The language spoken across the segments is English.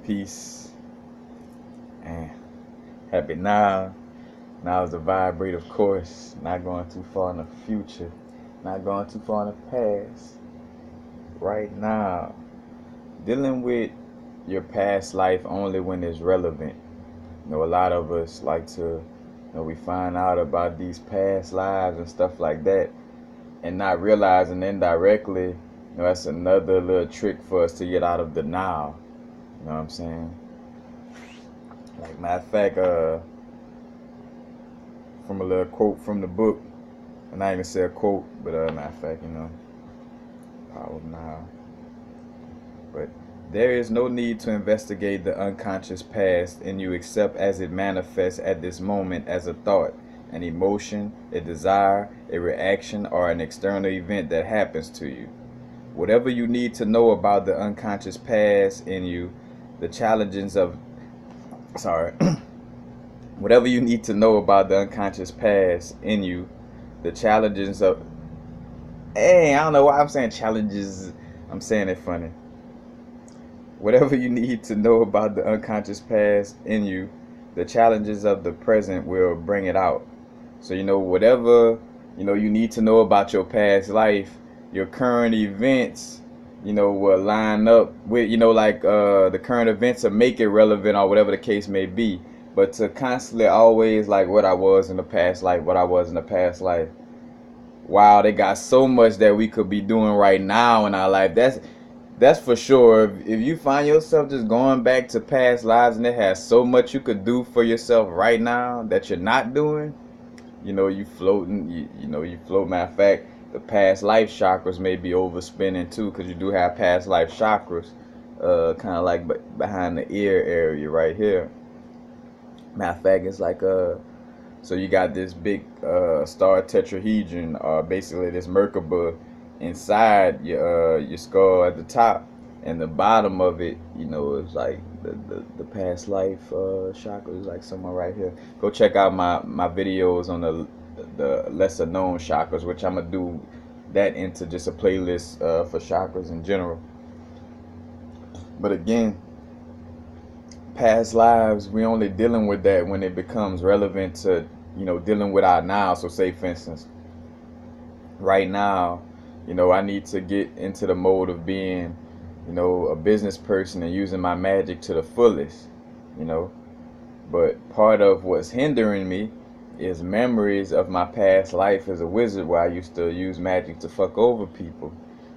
peace, and happy now. Now is the vibrate, of course. Not going too far in the future, not going too far in the past. Right now, dealing with your past life only when it's relevant. A lot of us like to, we find out about these past lives and stuff like that, and not realizing indirectly, that's another little trick for us to get out of the now. You know what I'm saying? Like, matter of fact, from a little quote from the book, and I ain't gonna say a quote, but matter of fact, power of now. But there is no need to investigate the unconscious past in you except as it manifests at this moment as a thought, an emotion, a desire, a reaction, or an external event that happens to you. Whatever you need to know about the unconscious past in you, the challenges of whatever you need to know about the unconscious past in you, the challenges of I don't know why I'm saying challenges. I'm saying it funny. Whatever you need to know about the unconscious past in you, the challenges of the present will bring it out. So, whatever, you need to know about your past life, your current events, will line up with, the current events will make it relevant or whatever the case may be. But to constantly always like what I was in the past life, wow, they got so much that we could be doing right now in our life. That's for sure. If you find yourself just going back to past lives and it has so much you could do for yourself right now that you're not doing, you floating, you float. Matter of fact, the past life chakras may be overspinning too, because you do have past life chakras, kind of like behind the ear area right here. Matter of fact, it's like so you got this big star tetrahedron, basically this Merkaba inside your skull at the top, and the bottom of it, is like the past life chakra is like somewhere right here. Go check out my videos on the lesser known chakras, which I'm gonna do that into just a playlist for chakras in general. But again, past lives, we only dealing with that when it becomes relevant to dealing with our now. So say for instance, right now, I need to get into the mode of being a business person and using my magic to the fullest. But part of what's hindering me is memories of my past life as a wizard, where I used to use magic to fuck over people.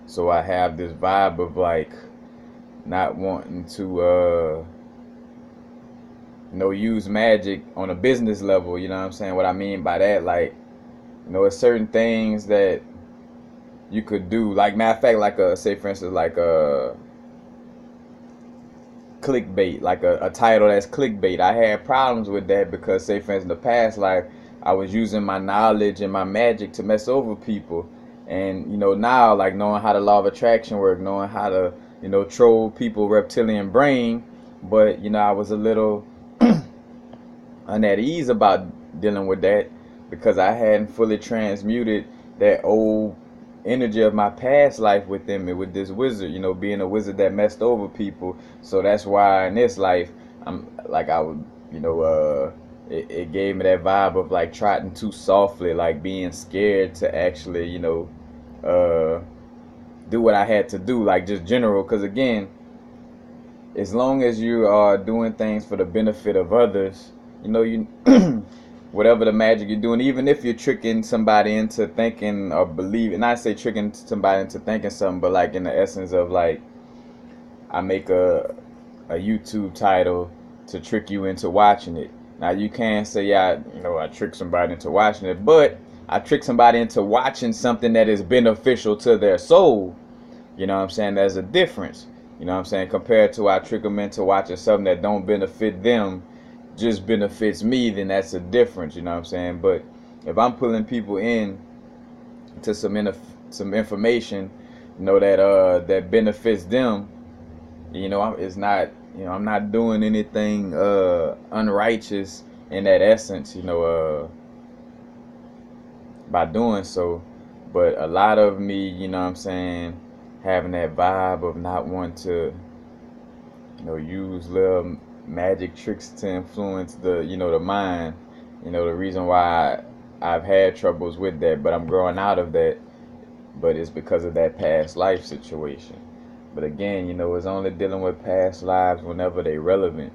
So I have this vibe of like not wanting to use magic on a business level. You know what I'm saying? What I mean by that, like, it's certain things that you could do. Like, matter of fact, like say for instance, like a clickbait, like a title that's clickbait. I had problems with that because, say for instance, in the past, like, I was using my knowledge and my magic to mess over people. And now, like, knowing how the law of attraction work, knowing how to troll people reptilian brain. But I was a little at ease about dealing with that because I hadn't fully transmuted that old energy of my past life within me with this wizard, being a wizard that messed over people. So that's why in this life, I'm like, I would, it gave me that vibe of like trotting too softly, like being scared to actually, do what I had to do, like just general. Because again, as long as you are doing things for the benefit of others, you whatever the magic you're doing, even if you're tricking somebody into thinking or believing, not say tricking somebody into thinking something, but like in the essence of like, I make a YouTube title to trick you into watching it. Now you can't say, yeah, I trick somebody into watching it, but I trick somebody into watching something that is beneficial to their soul. You know what I'm saying? There's a difference. You know what I'm saying? Compared to I trick them into watching something that don't benefit them, just benefits me, then that's a difference. You know what I'm saying? But if I'm pulling people in to some information, that benefits them, it's not, I'm not doing anything unrighteous in that essence, by doing so. But a lot of me, having that vibe of not wanting to use little magic tricks to influence the mind. The reason why I've had troubles with that, but I'm growing out of that, but it's because of that past life situation. But again, it's only dealing with past lives whenever they're relevant.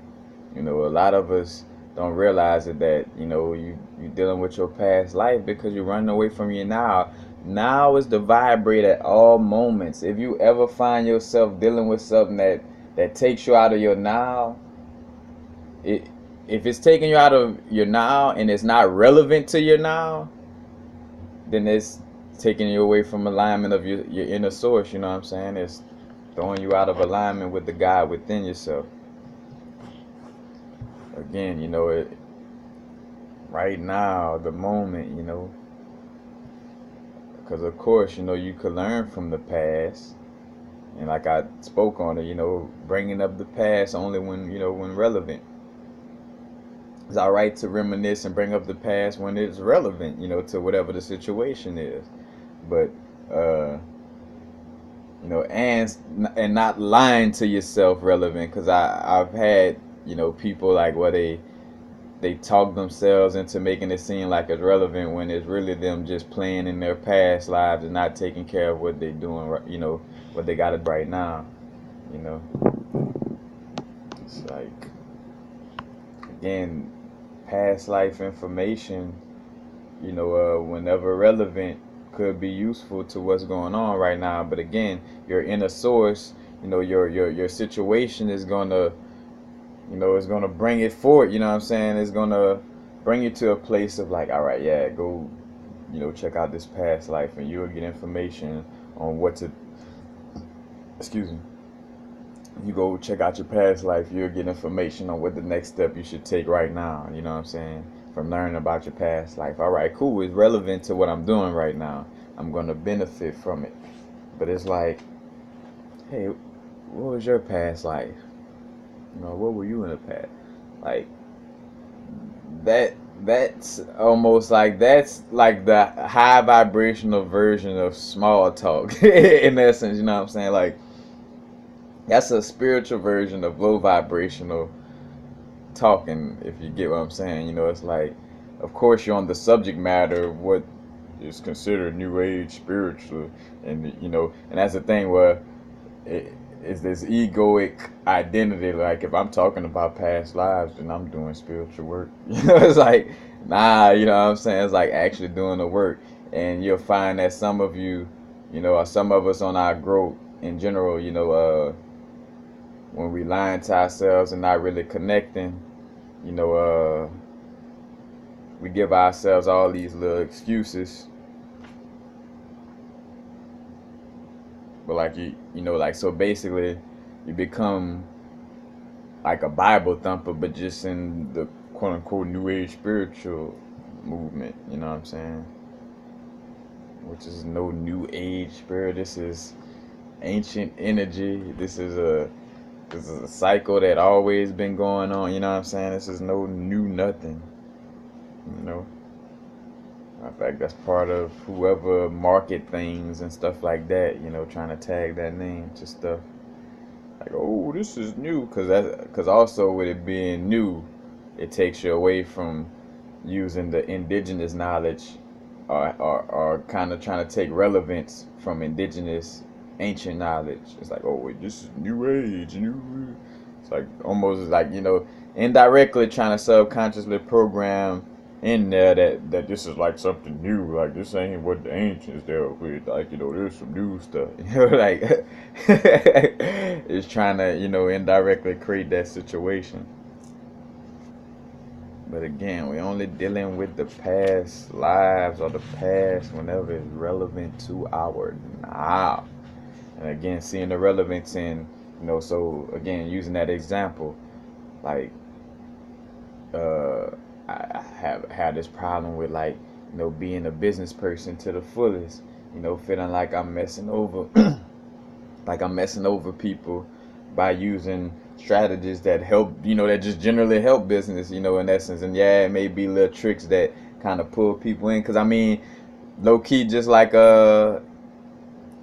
A lot of us don't realize that you dealing with your past life because you're running away from your now. Now is the vibrate at all moments. If you ever find yourself dealing with something that takes you out of your now, it if it's taking you out of your now and it's not relevant to your now, then it's taking you away from alignment of your inner source. You know what I'm saying? It's throwing you out of alignment with the God within yourself. Again, right now, the moment, because of course, you could learn from the past, and like I spoke on it, bringing up the past only when relevant. It's all right to reminisce and bring up the past when it's relevant, to whatever the situation is, but and not lying to yourself relevant, because I've had people like where they talk themselves into making it seem like it's relevant when it's really them just playing in their past lives and not taking care of what they're doing, what they got it right now. It's like, again, past life information, whenever relevant, could be useful to what's going on right now. But again, your inner source, your situation is gonna it's gonna bring it forward. You know what I'm saying? It's gonna bring you to a place of like, all right, yeah, go, check out this past life, and you'll get information on what to. Excuse me. You go check out your past life, you'll get information on what the next step you should take right now. You know what I'm saying? From learning about your past life. All right, cool. It's relevant to what I'm doing right now. I'm gonna benefit from it. But it's like, hey, what was your past life? What were you in the past? Like that's almost like that's like the high vibrational version of small talk in essence, you know what I'm saying? Like that's a spiritual version of low vibrational talking, if you get what I'm saying. It's like, of course you're on the subject matter of what is considered new age spiritual, and and that's the thing where it's this egoic identity. Like, if I'm talking about past lives, then I'm doing spiritual work. It's like, nah, you know what I'm saying? It's like actually doing the work. And you'll find that some of you, or some of us on our growth in general, when we lying to ourselves and not really connecting, we give ourselves all these little excuses. But like like, so basically you become like a Bible thumper, but just in the quote unquote new age spiritual movement, you know what I'm saying? Which is no new age spirit. This is ancient energy. This is a cycle that always been going on, you know what I'm saying? This is no new nothing. In fact, that's part of whoever market things and stuff like that, trying to tag that name to stuff. Like, oh, this is new, because also with it being new, it takes you away from using the indigenous knowledge, or kind of trying to take relevance from indigenous ancient knowledge. It's like, oh, wait, this is new age, new. It's like almost like, indirectly trying to subconsciously program in there that this is like something new, like this ain't what the ancients dealt with, like, there's some new stuff, like it's trying to, indirectly create that situation. But again, we're only dealing with the past lives or the past whenever it's relevant to our now. And again, seeing the relevance in, so again, using that example, like, I have had this problem with, like, being a business person to the fullest, feeling like I'm messing over, like I'm messing over people by using strategies that help, that just generally help business, in essence. And yeah, it may be little tricks that kind of pull people in, because I mean, low key, just like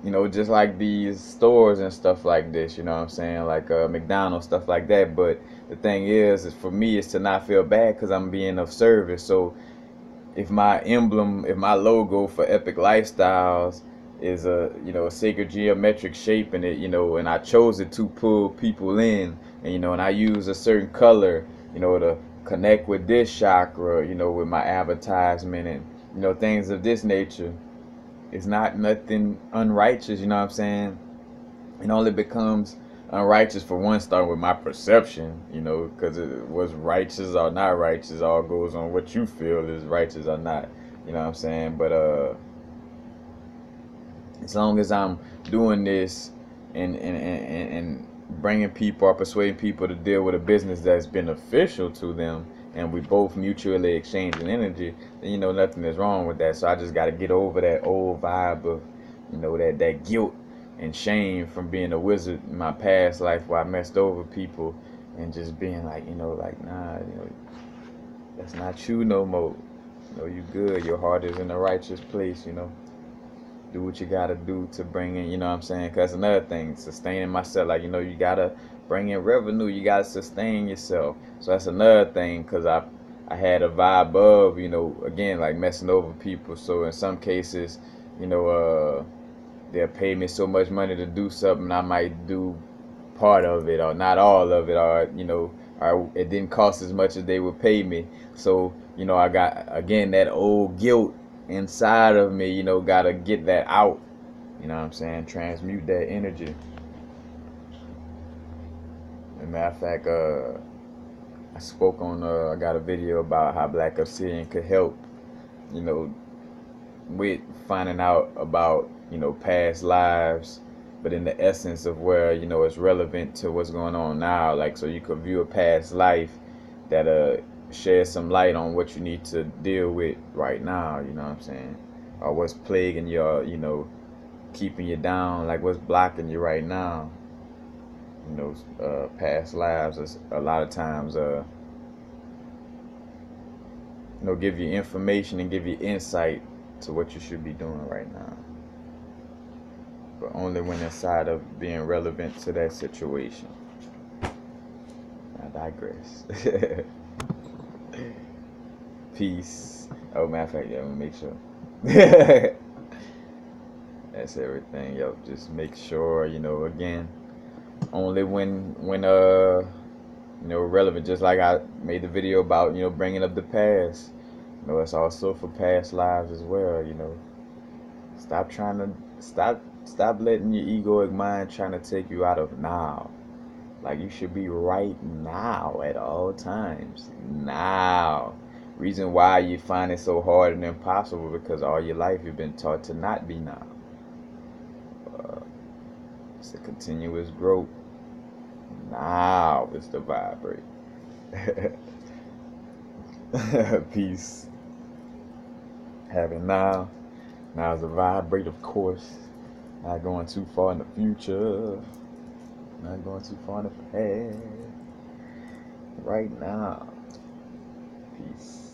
just like these stores and stuff like this, you know what I'm saying, like McDonald's, stuff like that. But the thing is for me, is to not feel bad because I'm being of service. So if my emblem, if my logo for Epic Lifestyles is a a sacred geometric shape, and and I chose it to pull people in, and and I use a certain color, to connect with this chakra, with my advertisement, and things of this nature. It's not nothing unrighteous, you know what I'm saying? It only becomes unrighteous for one, starting with my perception, because it was righteous or not righteous all goes on what you feel is righteous or not, you know what I'm saying? But as long as I'm doing this and bringing people or persuading people to deal with a business that's beneficial to them, and we both mutually exchanging energy, then nothing is wrong with that. So I just got to get over that old vibe of that guilt and shame from being a wizard in my past life where I messed over people, and just being like, like, nah, that's not you no more. You good. Your heart is in the righteous place. Do what you gotta do to bring in, you know what I'm saying? Cause that's another thing, sustaining myself. Like, you gotta bring in revenue. You gotta sustain yourself. So that's another thing. Cause I had a vibe of, again, like messing over people. So in some cases, you know, they'll pay me so much money to do something, I might do part of it or not all of it, or or it didn't cost as much as they would pay me. So I got, again, that old guilt inside of me, gotta get that out, you know what I'm saying, transmute that energy. As a matter of fact, I spoke on I got a video about how Black Obsidian could help, you know with finding out about past lives, but in the essence of where it's relevant to what's going on now. Like, so you could view a past life that sheds some light on what you need to deal with right now, you know what I'm saying, or what's plaguing your, keeping you down, like what's blocking you right now. Past lives is a lot of times give you information and give you insight to what you should be doing right now, but only when inside of being relevant to that situation. I digress. Peace. Oh, matter of fact, yeah, I'm gonna make sure. That's everything, yo. Just make sure, again, only when relevant. Just like I made the video about, bringing up the past. It's also for past lives as well. Stop trying to stop letting your egoic mind trying to take you out of now. Like, you should be right now at all times. Now. Reason why you find it so hard and impossible because all your life you've been taught to not be now. It's a continuous growth. Now is the vibrate. Peace. Having now. Now is the vibrate, of course. Not going too far in the future. Not going too far in the past. Right now. Peace.